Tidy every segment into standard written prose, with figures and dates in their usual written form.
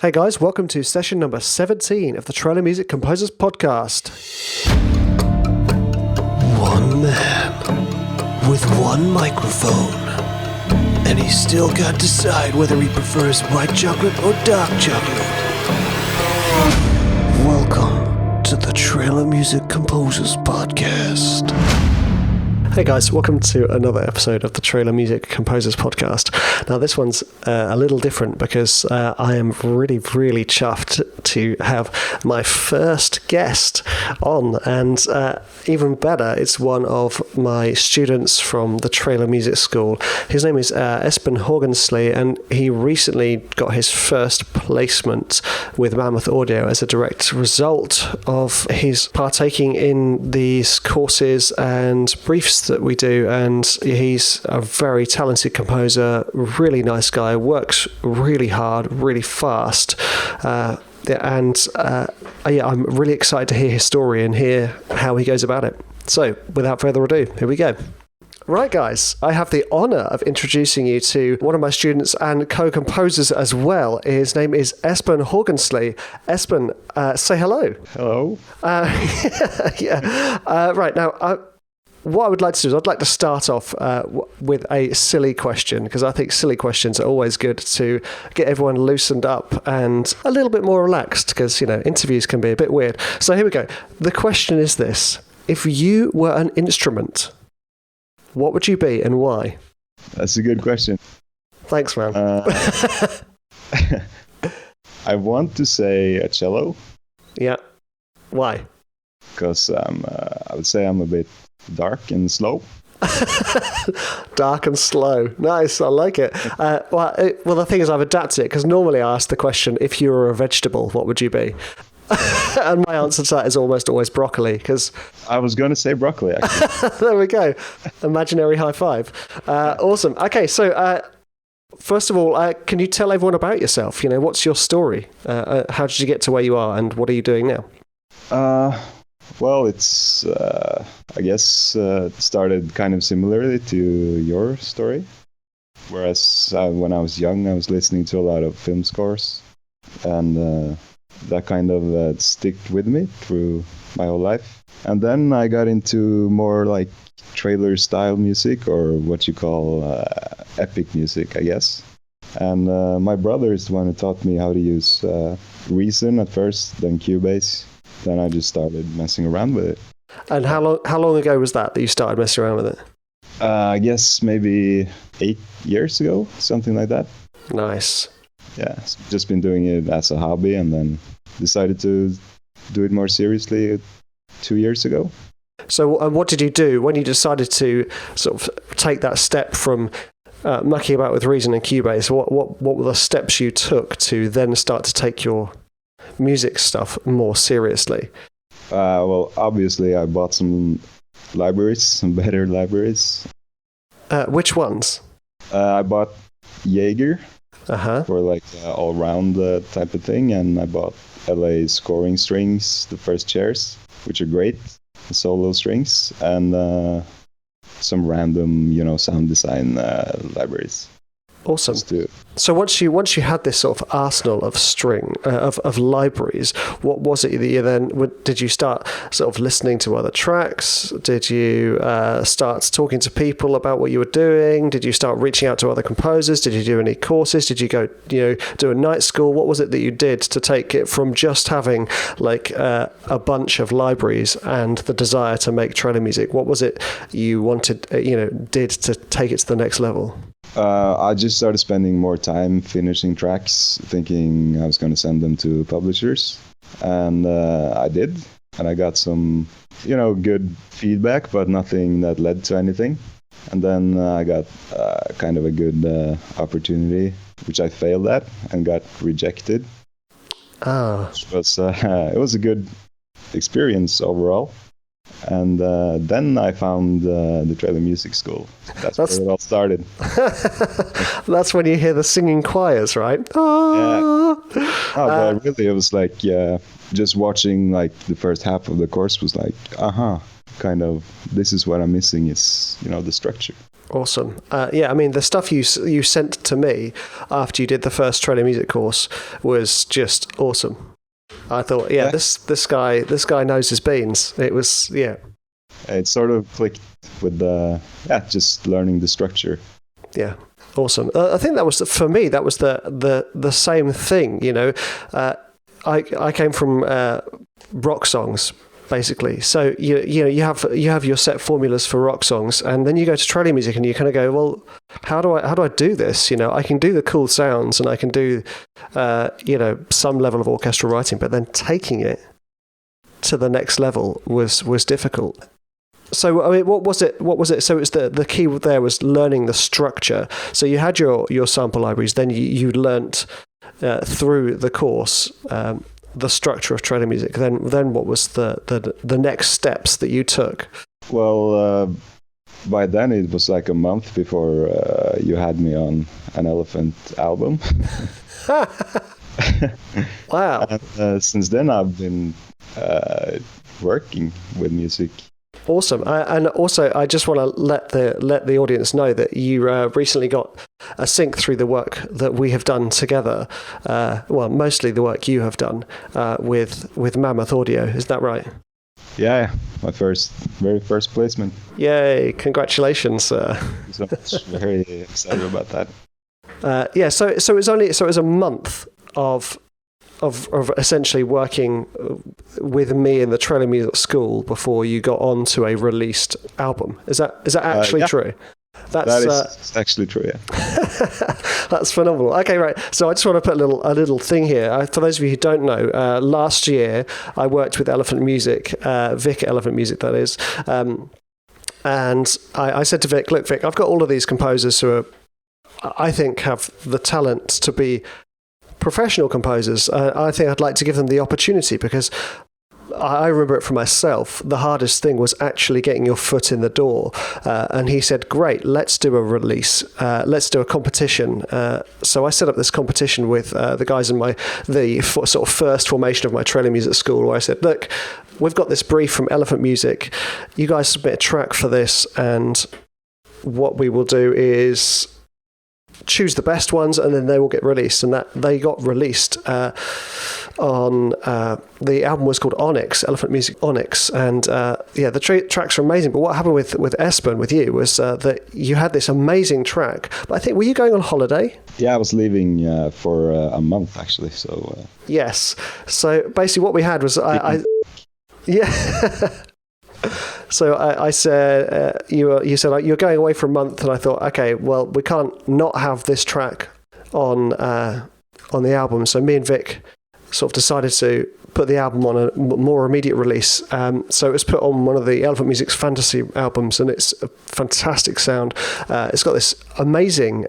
Hey guys, welcome to session number 17 of the Trailer Music Composers Podcast. One man with one microphone, and he's still got to decide whether he prefers white chocolate or dark chocolate. Welcome to the Trailer Music Composers Podcast. Hey guys, welcome to another episode of the Trailer Music Composers Podcast. Now this one's a little different because I am really chuffed to have my first guest on, and even better, it's one of my students from the Trailer Music School. His name is Espen Haagensli, and he recently got his first placement with Mammoth Audio as a direct result of his partaking in these courses and briefs that we do. And he's a very talented composer, really nice guy, works really hard, really fast. I'm really excited to hear his story and hear how he goes about it. So, without further ado, here we go. Right, guys, I have the honour of introducing you to one of my students and co-composers as well. His name is Espen Haagensli. Espen, say hello. Hello. Right, now, what I would like to do is I'd like to start off with a silly question, because I think silly questions are always good to get everyone loosened up and a little bit more relaxed, because, you know, interviews can be a bit weird. So here we go. The question is this. If you were an instrument, what would you be and why? That's a good question. Thanks, man. I want to say a cello. Yeah. Why? Because I would say I'm a bit dark and slow. Dark and slow. Nice, I like it. Well, the thing is, I've adapted it, because normally I ask the question, if you were a vegetable, what would you be? And my answer to that is almost always broccoli, because... I was going to say broccoli, actually. There we go. Imaginary high five. Awesome. Okay, so first of all, can you tell everyone about yourself? You know, what's your story? How did you get to where you are, and what are you doing now? Well, it's, I guess, started kind of similarly to your story. Whereas when I was young, I was listening to a lot of film scores, and that kind of stuck with me through my whole life. And then I got into more like trailer style music, or what you call epic music, I guess. And my brother is the one who taught me how to use Reason at first, then Cubase. Then I just started messing around with it. And how long ago was that you started messing around with it? I guess maybe 8 years ago, something like that. Nice. Yeah, just been doing it as a hobby, and then decided to do it more seriously 2 years ago. So what did you do when you decided to sort of take that step from mucking about with Reason and Cubase? What were the steps you took to then start to take your music stuff more seriously? Well, obviously I bought some libraries, some better libraries. Which ones? I bought Jaeger for like all-round type of thing, and I bought LA scoring strings, the first chairs, which are great, solo strings, and some random, sound design libraries. Awesome. So once you had this sort of arsenal of of libraries, what was it that you then did you start sort of listening to other tracks? Did you start talking to people about what you were doing? Did you start reaching out to other composers? Did you do any courses? Did you go do a night school? What was it that you did to take it from just having like a bunch of libraries and the desire to make trailer music? What was it you wanted did to take it to the next level? I just started spending more time finishing tracks, thinking I was going to send them to publishers. And I did. And I got some, good feedback, but nothing that led to anything. And then I got kind of a good opportunity, which I failed at and got rejected. It was a good experience overall. And then I found the Trailer Music School. That's where it all started. That's when you hear the singing choirs, right? Yeah. But really, it was like, just watching like the first half of the course was like, kind of, this is what I'm missing is, the structure. Awesome. Yeah, I mean, the stuff you sent to me after you did the first trailer music course was just awesome. I thought, this guy knows his beans. It was, yeah. It sort of clicked with just learning the structure. Yeah, awesome. I think that was for me. That was the same thing. You know, I came from rock songs. Basically, so you have your set formulas for rock songs, and then you go to trailer music, and you kind of go, well, how do I do this? You know, I can do the cool sounds, and I can do some level of orchestral writing, but then taking it to the next level was difficult. So, I mean, what was it? So it's the key there was learning the structure. So you had your sample libraries, then you learnt through the course. The structure of trailer music. Then what was the next steps that you took? Well, by then it was like a month before you had me on an Elephant album. Wow! And, since then I've been working with music. Awesome. And also, I just want to let the audience know that you recently got a sync through the work that we have done together. Well, mostly the work you have done with Mammoth Audio. Is that right? Yeah, my very first placement. Yay! Congratulations. So much. Very excited about that. Yeah. So it was a month of essentially working with me in the trailer music school before you got onto a released album. Is that actually true? That is actually true, yeah. That's phenomenal. Okay, right. So I just want to put a little thing here. For those of you who don't know, last year I worked with Elephant Music, Vic at Elephant Music, that is. And I said to Vic, look, Vic, I've got all of these composers who I think have the talent to be professional composers. I think I'd like to give them the opportunity, because I remember it for myself. The hardest thing was actually getting your foot in the door. And he said, great, let's do a release. Let's do a competition. So I set up this competition with the guys in the sort of first formation of my trailer music school, where I said, look, we've got this brief from Elephant Music. You guys submit a track for this, and what we will do is choose the best ones, and then they will get released. And that they got released on the album was called Onyx, Elephant Music Onyx, and the tracks are amazing. But what happened with Espen, with you, was that you had this amazing track, but I think, were you going on holiday? Yeah, I was leaving for a month actually. So yes, so basically what we had was yeah. So I said, you said you're going away for a month, and I thought, okay, well, we can't not have this track on the album. So me and Vic sort of decided to put the album on a more immediate release. So it was put on one of the Elephant Music's fantasy albums, and it's a fantastic sound. It's got this amazing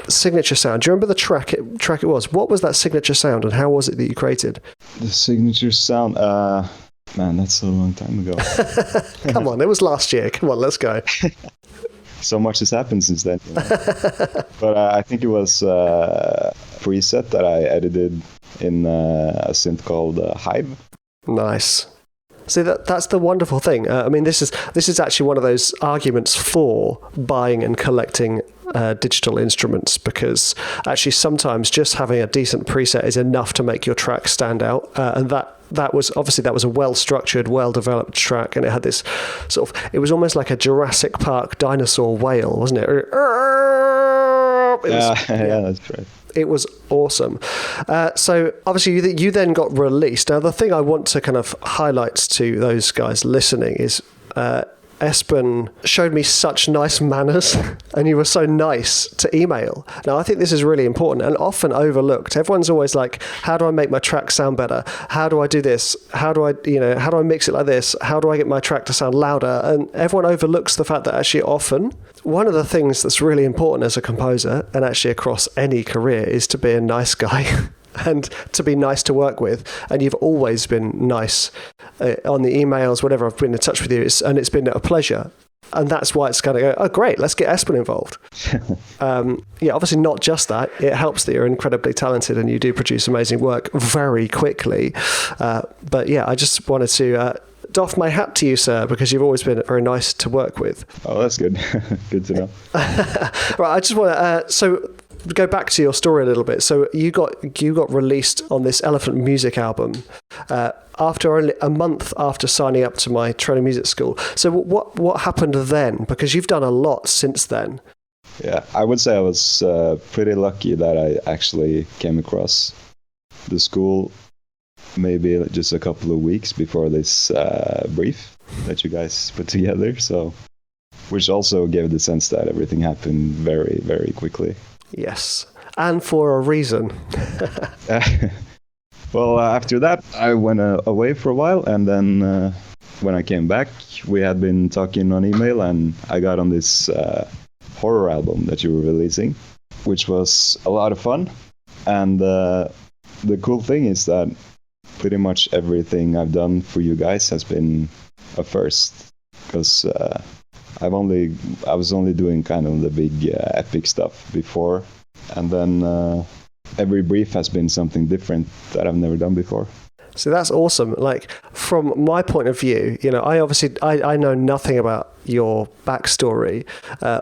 signature sound. Do you remember the track it was? What was that signature sound, and how was it that you created? The signature sound. Man, that's a long time ago. Come on, it was last year. Come on, let's go. So much has happened since then. You know? But I think it was a preset that I edited in a synth called Hive. Nice. See, that's the wonderful thing. I mean, this is actually one of those arguments for buying and collecting digital instruments, because actually sometimes just having a decent preset is enough to make your track stand out, and that was a well-structured, well-developed track, and it had this sort of, it was almost like a Jurassic Park dinosaur wail, wasn't it? Yeah, that's right. It was awesome. So obviously you then got released. Now the thing I want to kind of highlight to those guys listening is Espen showed me such nice manners, and you were so nice to email. Now, I think this is really important and often overlooked. Everyone's always like, how do I make my track sound better? How do I do this? How do I mix it like this? How do I get my track to sound louder? And everyone overlooks the fact that actually often one of the things that's really important as a composer, and actually across any career, is to be a nice guy. And to be nice to work with, and you've always been nice on the emails, whenever I've been in touch with you, and it's been a pleasure. And that's why it's kind of go, oh great, let's get Espen involved. Obviously not just that, it helps that you're incredibly talented and you do produce amazing work very quickly. But yeah, I just wanted doff my hat to you, sir, because you've always been very nice to work with. Oh, that's good. Good to know. Right, I just want to so go back to your story a little bit. So you got released on this Elephant Music album after only a month after signing up to my trailer music school. So what happened then? Because you've done a lot since then. Yeah, I would say I was pretty lucky that I actually came across the school maybe just a couple of weeks before this brief that you guys put together. So, which also gave the sense that everything happened very, very quickly. Yes, and for a reason. Well, after that, I went away for a while, and then when I came back, we had been talking on email, and I got on this horror album that you were releasing, which was a lot of fun. And the cool thing is that pretty much everything I've done for you guys has been a first, because I was only doing kind of the big epic stuff before, and then every brief has been something different that I've never done before. So that's awesome. Like, from my point of view, I know nothing about your backstory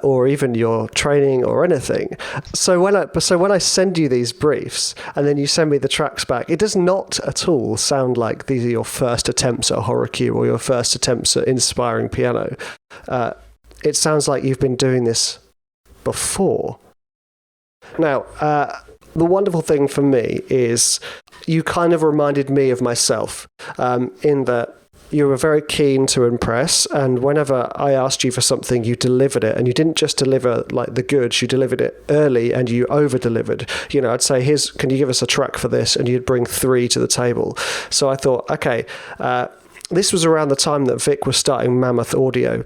or even your training or anything. So when I send you these briefs and then you send me the tracks back, it does not at all sound like these are your first attempts at horror cue or your first attempts at inspiring piano. It sounds like you've been doing this before. Now, the wonderful thing for me is you kind of reminded me of myself in that you were very keen to impress, and whenever I asked you for something, you delivered it, and you didn't just deliver like the goods, you delivered it early and you over-delivered. I'd say, can you give us a track for this? And you'd bring 3 to the table. So I thought, okay, this was around the time that Vic was starting Mammoth Audio.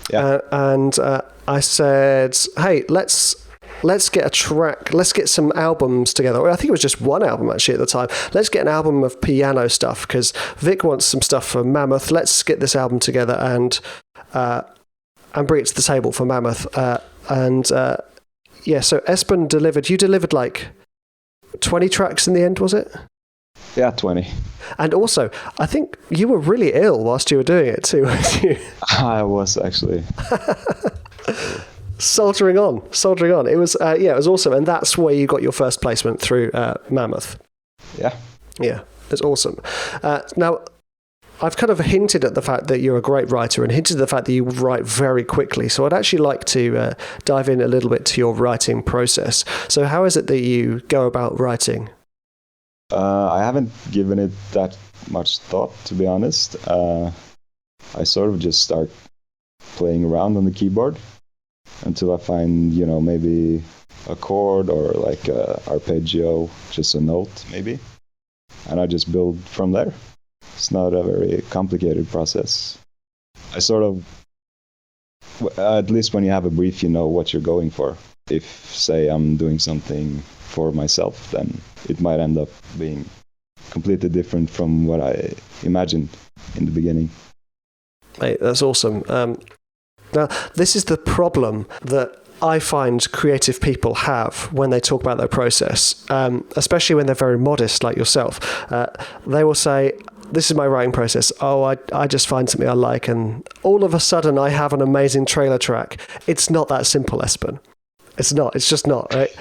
Yeah. And I said, hey, let's get a track, let's get some albums together. I think it was just one album actually at the time. Let's get an album of piano stuff because Vic wants some stuff for Mammoth. Let's get this album together and bring it to the table for Mammoth. So Espen delivered like 20 tracks in the end, was it? Yeah, 20. And also, I think you were really ill whilst you were doing it too, weren't you? I was actually. Soldiering on. It was, it was awesome. And that's where you got your first placement through Mammoth. Yeah. Yeah, it's awesome. Now, I've kind of hinted at the fact that you're a great writer and hinted at the fact that you write very quickly. So I'd actually like to dive in a little bit to your writing process. So how is it that you go about writing? I haven't given it that much thought, to be honest. I sort of just start playing around on the keyboard until I find, maybe a chord or like a arpeggio, just a note maybe. And I just build from there. It's not a very complicated process. I sort of, at least when you have a brief, you know what you're going for. If, say, I'm doing something for myself, then it might end up being completely different from what I imagined in the beginning. Mate, that's awesome. Now, this is the problem that I find creative people have when they talk about their process, especially when they're very modest like yourself. They will say, this is my writing process. Oh, I just find something I like, and all of a sudden I have an amazing trailer track. It's not that simple, Espen. It's not. It's just not, right?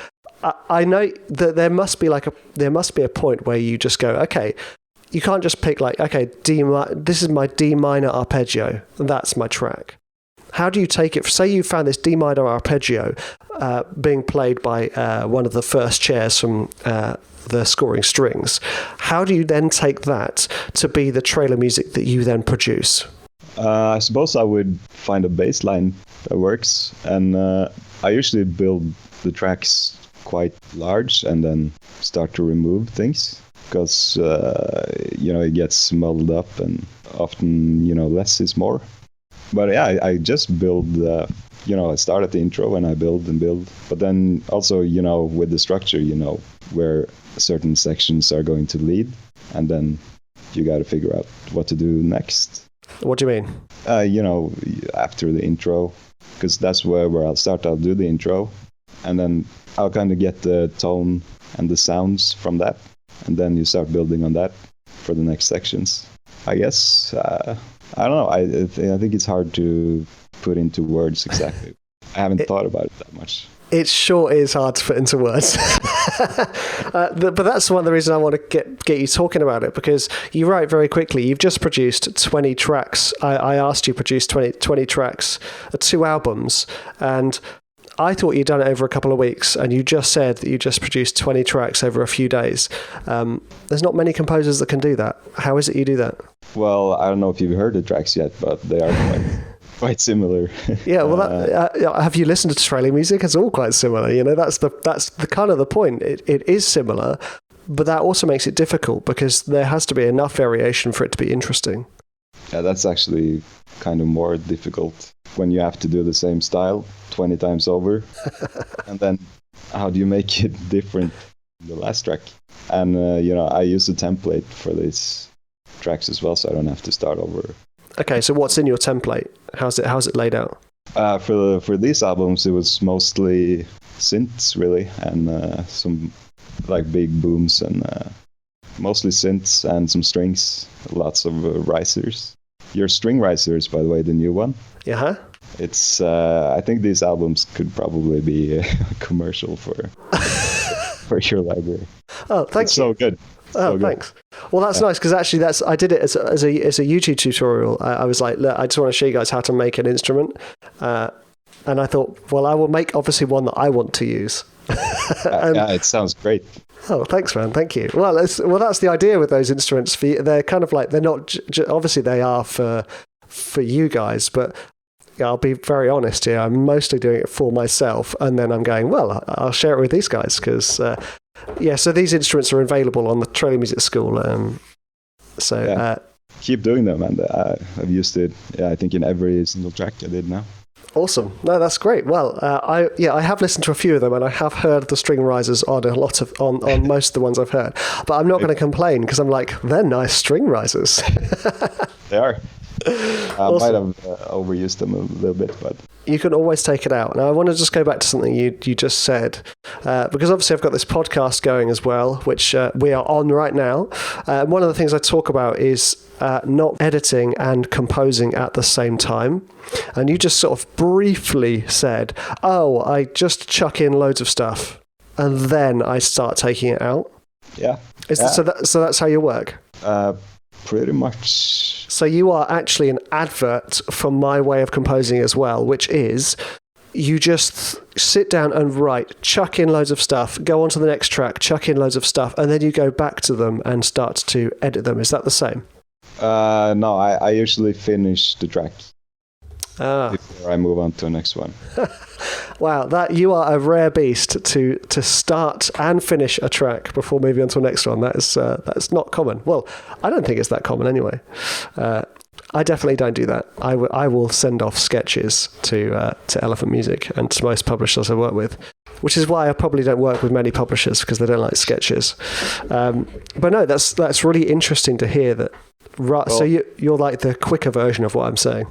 I know that there must be a point where you just go, okay, you can't just pick like, okay, this is my D minor arpeggio, and that's my track. How do you take it? Say you found this D minor arpeggio being played by one of the first chairs from the scoring strings. How do you then take that to be the trailer music that you then produce? I suppose I would find a bass line that works, and I usually build the tracks quite large and then start to remove things because it gets muddled up and often less is more. But yeah, I just build I start at the intro and I build and build, but then also with the structure where certain sections are going to lead, and then you got to figure out what to do next. What do you mean? After the intro, because that's where I'll start. I'll do the intro, and then I'll kind of get the tone and the sounds from that, and then you start building on that for the next sections. I guess I don't know. I think it's hard to put into words exactly. I haven't thought about it that much. It sure is hard to put into words. But that's one of the reasons I want to get you talking about it, because you write very quickly. You've just produced 20 tracks. I asked you to produce 20 tracks, 2 albums, and I thought you'd done it over a couple of weeks, and you just said that you just produced 20 tracks over a few days. There's not many composers that can do that. How is it you do that? Well, I don't know if you've heard the tracks yet, but they are quite similar. Yeah, well, have you listened to trailer music? It's all quite similar. You know, that's the kind of the point. It is similar, but that also makes it difficult because there has to be enough variation for it to be interesting. Yeah, that's actually kind of more difficult when you have to do the same style 20 times over. And then how do you make it different in the last track? And, I use a template for these tracks as well, so I don't have to start over. Okay, so what's in your template? How's it laid out? For these albums, it was mostly synths, really, and some like big booms, and mostly synths and some strings, lots of risers. Your string risers, by the way, the new one. Yeah. It's. I think these albums could probably be a commercial for your library. Oh, thank you. So good. Oh, thanks. Well, that's nice, because actually I did it as a YouTube tutorial. I was like, look, I just want to show you guys how to make an instrument. And I thought, well, I will make obviously one that I want to use. Yeah, it sounds great. Oh, thanks, man. Thank you. Well, that's the idea with those instruments. They're kind of like, they're not, obviously they are for you guys, but I'll be very honest here. I'm mostly doing it for myself. And then I'm going, well, I'll share it with these guys because... so these instruments are available on the Trailer Music School. Keep doing them, and I've used it. Yeah, I think in every single track I did now. Awesome! No, that's great. Well, I have listened to a few of them, and I have heard the string risers on on most of the ones I've heard. But I'm not going to complain because I'm like, they're nice string risers. They are. Awesome. Might have overused them a little bit, but you can always take it out. Now, I want to just go back to something you just said, because obviously I've got this podcast going as well, which we are on right now. One of the things I talk about is not editing and composing at the same time. And you just sort of briefly said, oh, I just chuck in loads of stuff and then I start taking it out. Yeah. So that's how you work? Pretty much. So you are actually an advert for my way of composing as well, which is you just sit down and write, chuck in loads of stuff, go on to the next track, chuck in loads of stuff, and then you go back to them and start to edit them. Is that the same? No, I usually finish the track before I move on to the next one. Wow, you are a rare beast to start and finish a track before moving on to the next one. That's not common. Well, I don't think it's that common anyway. I definitely don't do that. I will send off sketches to Elephant Music and to most publishers I work with, which is why I probably don't work with many publishers, because they don't like sketches. But no, that's really interesting to hear that. So you're like the quicker version of what I'm saying.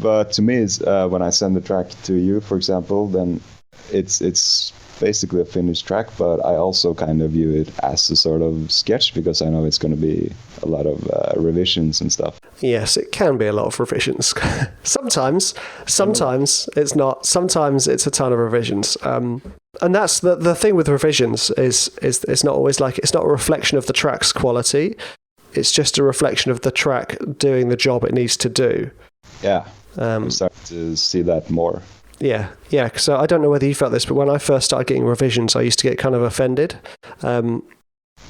But to me, it's, when I send the track to you, for example, then it's basically a finished track, but I also kind of view it as a sort of sketch because I know it's going to be a lot of revisions and stuff. Yes, it can be a lot of revisions. Sometimes it's not. Sometimes it's a ton of revisions. And that's the thing with revisions is it's not always like, it's not a reflection of the track's quality. It's just a reflection of the track doing the job it needs to do. Yeah, I'm starting to see that more. Yeah. So I don't know whether you felt this, but when I first started getting revisions, I used to get kind of offended. And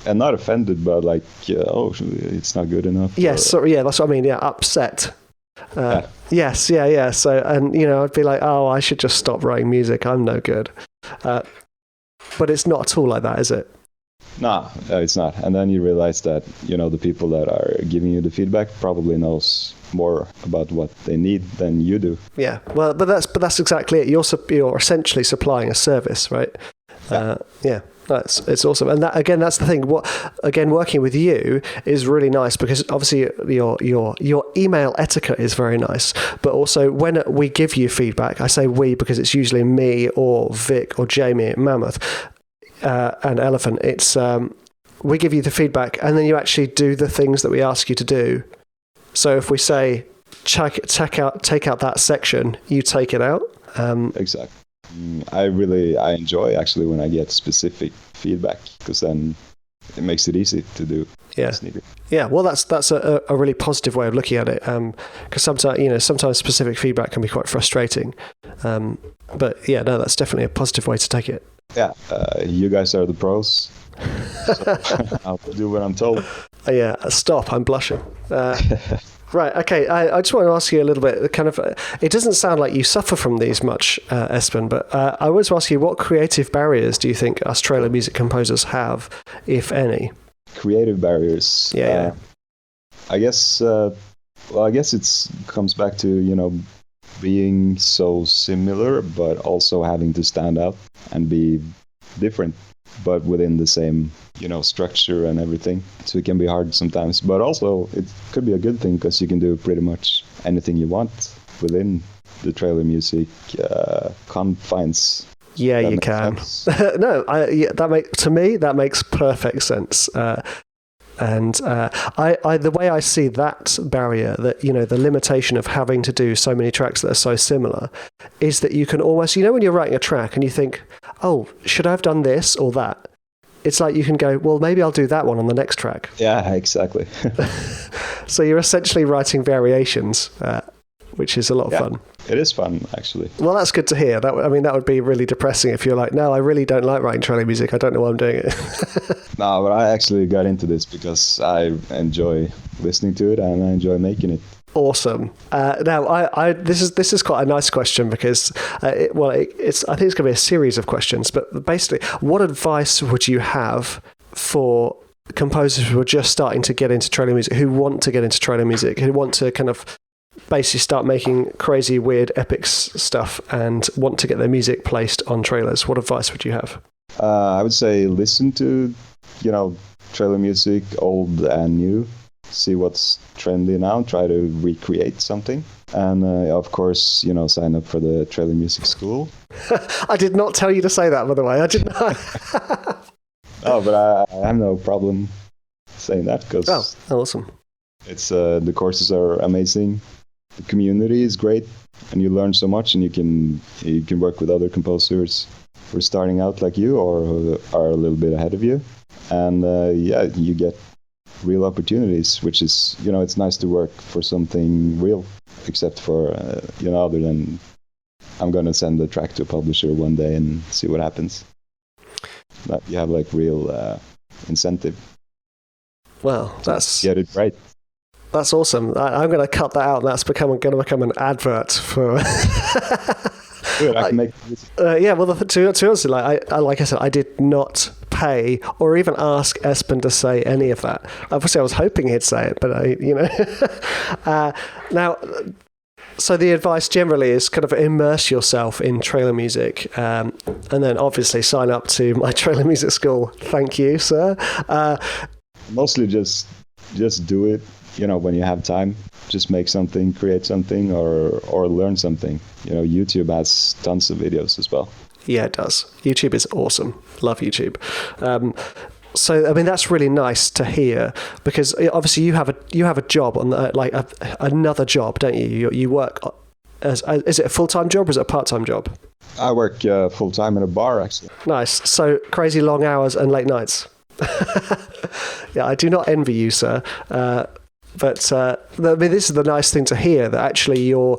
not offended, but like, it's not good enough. Yes, that's what I mean. Yeah, upset. Yes, yeah. So, and I'd be like, oh, I should just stop writing music. I'm no good. But it's not at all like that, is it? No, it's not. And then you realize that, the people that are giving you the feedback probably knows more about what they need than you do. Yeah, well, but that's exactly it. You're essentially supplying a service, right? Yeah. It's awesome. And that's the thing. Working with you is really nice because obviously your email etiquette is very nice. But also when we give you feedback, I say we because it's usually me or Vic or Jamie at Mammoth. And Elephant, it's we give you the feedback and then you actually do the things that we ask you to do So if we say take out that section, you take it out. Exactly. I enjoy actually when I get specific feedback, because then it makes it easy to do. Yeah. Yeah. Well, that's a really positive way of looking at it. Because sometimes specific feedback can be quite frustrating. But yeah, no, that's definitely a positive way to take it. Yeah. You guys are the pros. So I'll do what I'm told. Yeah. Stop. I'm blushing. Right. Okay. I just want to ask you a little bit. Kind of. It doesn't sound like you suffer from these much, Espen. But I was to ask you, what creative barriers do you think us trailer music composers have, if any? Creative barriers. Yeah. I guess. I guess it comes back to being so similar, but also having to stand out and be different, but within the same structure and everything. So it can be hard sometimes, but also it could be a good thing, because you can do pretty much anything you want within the trailer music confines. Yeah, you can. No, that makes perfect sense. And the way I see that barrier, that the limitation of having to do so many tracks that are so similar, is that you can almost, when you're writing a track and you think, oh, should I have done this or that? It's like you can go, well, maybe I'll do that one on the next track. Yeah, exactly. So you're essentially writing variations, which is a lot of fun. It is fun, actually. Well, that's good to hear. That would be really depressing if you're like, no, I really don't like writing trailer music. I don't know why I'm doing it. No, but I actually got into this because I enjoy listening to it and I enjoy making it. Awesome. Now, this is quite a nice question, because I think it's going to be a series of questions. But basically, what advice would you have for composers who are just starting to get into trailer music, who want to get into trailer music, who want to kind of basically start making crazy, weird, epic stuff and want to get their music placed on trailers? What advice would you have? I would say listen to, trailer music, old and new. See what's trendy now, try to recreate something. And of course, sign up for the trailer music school. I did not tell you to say that, by the way. I did not. Oh, but I have no problem saying that, because awesome. It's the courses are amazing. The community is great, and you learn so much, and you can work with other composers who are starting out like you or who are a little bit ahead of you. And you get real opportunities, which is, it's nice to work for something real, except for, other than I'm going to send the track to a publisher one day and see what happens. But you have real incentive. Well, get it right. That's awesome. I'm going to cut that out. That's going to become an advert for. Good, I can make. Yeah, well, to be honest, like I said, I did not pay or even ask Espen to say any of that. Obviously, I was hoping he'd say it, but now. So the advice generally is kind of immerse yourself in trailer music, and then obviously sign up to my trailer music school. Thank you, sir. Mostly just do it. When you have time, just make something, create something, or learn something. YouTube has tons of videos as well. Yeah, it does. YouTube is awesome. Love YouTube. So, that's really nice to hear, because obviously you have a job on another job, don't you? You work is it a full-time job or is it a part-time job? I work full-time in a bar, actually. Nice. So crazy long hours and late nights. Yeah, I do not envy you, sir. But this is the nice thing to hear, that actually you're,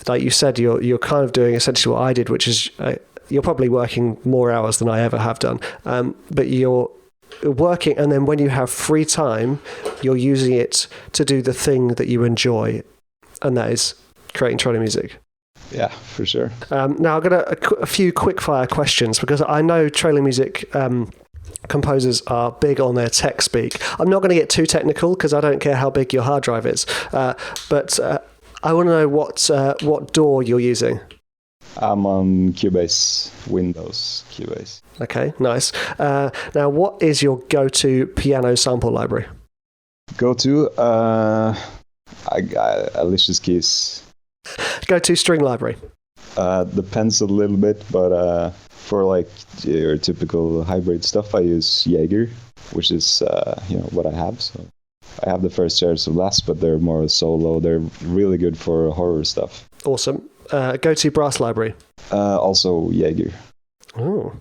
like you said, you're kind of doing essentially what I did, which is you're probably working more hours than I ever have done. But you're working, and then when you have free time, you're using it to do the thing that you enjoy, and that is creating trailer music. Yeah, for sure. Now I've got a few quick fire questions, because I know trailer music composers are big on their tech speak. I'm not going to get too technical, because I don't care how big your hard drive is. But I want to know what DAW you're using. I'm on Cubase, Windows Cubase. Okay, nice. Now, what is your go-to piano sample library? Go-to? I got Alicia's Keys. Go-to string library? Depends a little bit, but for your typical hybrid stuff, I use Jaeger, which is what I have. So I have the first shares of last, but they're more solo. They're really good for horror stuff. Awesome. Go-to brass library? Also Jaeger. Oh.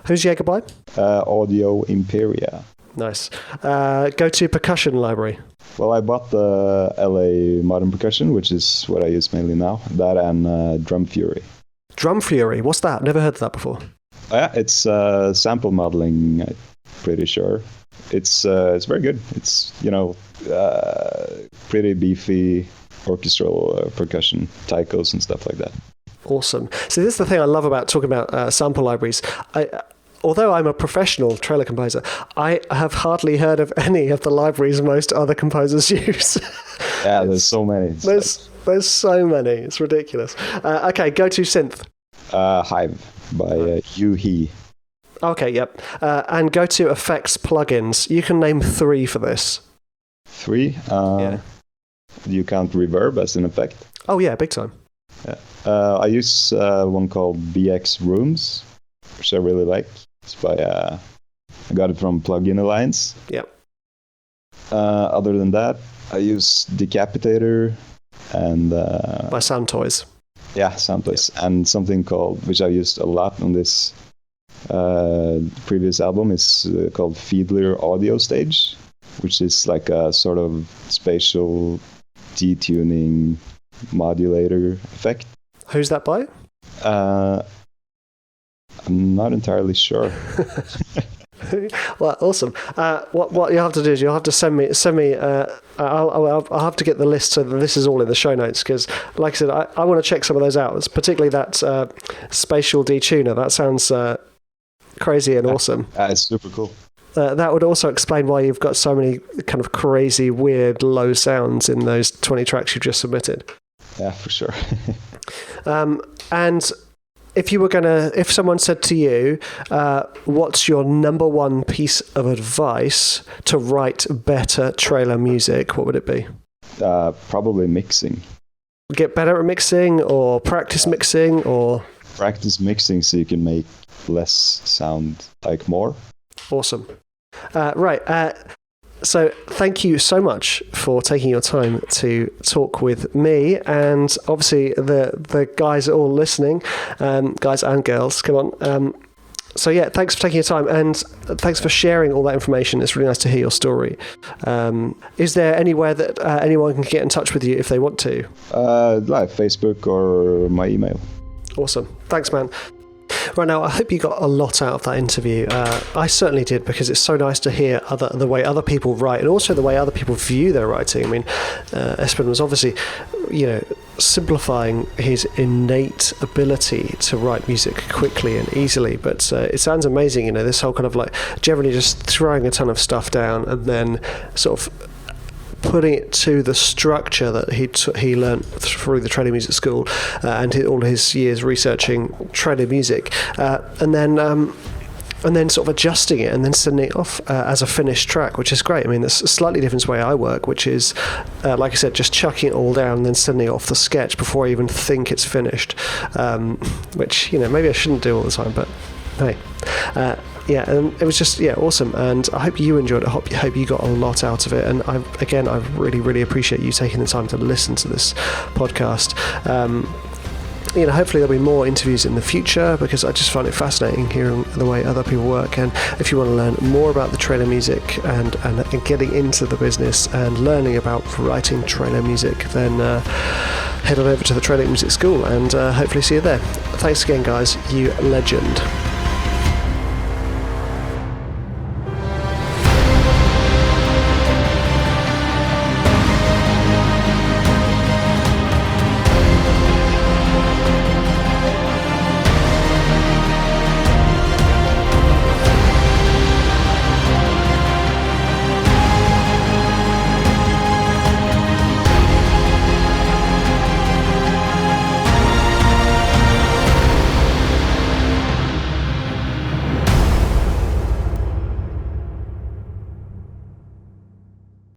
Who's Jaeger by? Audio Imperia. Nice. Go-to percussion library? Well, I bought the LA Modern Percussion, which is what I use mainly now. That and Drum Fury. Drum Fury? What's that? Never heard of that before. Yeah, it's sample modeling, I'm pretty sure. It's very good. It's, pretty beefy orchestral percussion, taikos and stuff like that. Awesome. So this is the thing I love about talking about sample libraries. Although I'm a professional trailer composer, I have hardly heard of any of the libraries most other composers use. Yeah, there's so many. There's so many. It's ridiculous. Okay, go-to synth. Hive by Yu-He. Okay, yep. And go-to effects plugins. You can name 3 for this. 3? Yeah. You count reverb as an effect? Oh yeah, big time. Yeah. I use one called BX Rooms, which I really like. It's by I got it from Plugin Alliance. Yep. Other than that, I use Decapitator and by Sound Toys. Yeah, Sound Toys, and something called, which I used a lot on this previous album, is called Fiedler Audio Stage, which is like a sort of spatial detuning modulator effect. Who's that by? I'm not entirely sure. Well, awesome. What you have to do is you'll have to send me. I'll have to get the list so that this is all in the show notes, because, like I said, I want to check some of those out. Particularly that spatial detuner. That sounds crazy and awesome. It's super cool. That would also explain why you've got so many kind of crazy, weird, low sounds in those 20 tracks you've just submitted. Yeah, for sure. And if someone said to you, what's your number one piece of advice to write better trailer music, what would it be? Probably mixing. Get better at mixing, or practice mixing, or... Practice mixing so you can make less sound like more. Awesome. Right. So thank you so much for taking your time to talk with me, and obviously the guys are all listening, guys and girls, come on. So yeah, thanks for taking your time, and thanks for sharing all that information. It's really nice to hear your story. Is there anywhere that anyone can get in touch with you if they want to? Like Facebook or my email. Awesome. Thanks, man. Right, now, I hope you got a lot out of that interview. I certainly did, because it's so nice to hear the way other people write, and also the way other people view their writing. I mean, Espen was obviously, simplifying his innate ability to write music quickly and easily, but it sounds amazing, this whole kind of like generally just throwing a ton of stuff down and then sort of putting it to the structure that he learned through the trailer music school and all his years researching trailer music, and then sort of adjusting it and then sending it off as a finished track, which is great. I mean, that's a slightly different way I work, which is, like I said, just chucking it all down and then sending it off the sketch before I even think it's finished, which, maybe I shouldn't do all the time, but hey. Yeah, and it was just, awesome, and I hope you enjoyed it. I hope you got a lot out of it, and I really, really appreciate you taking the time to listen to this podcast. Hopefully there'll be more interviews in the future, because I just find it fascinating hearing the way other people work. And if you want to learn more about the trailer music and getting into the business and learning about writing trailer music, then head on over to the Trailer Music School, and hopefully see you there. Thanks again, guys. You legend.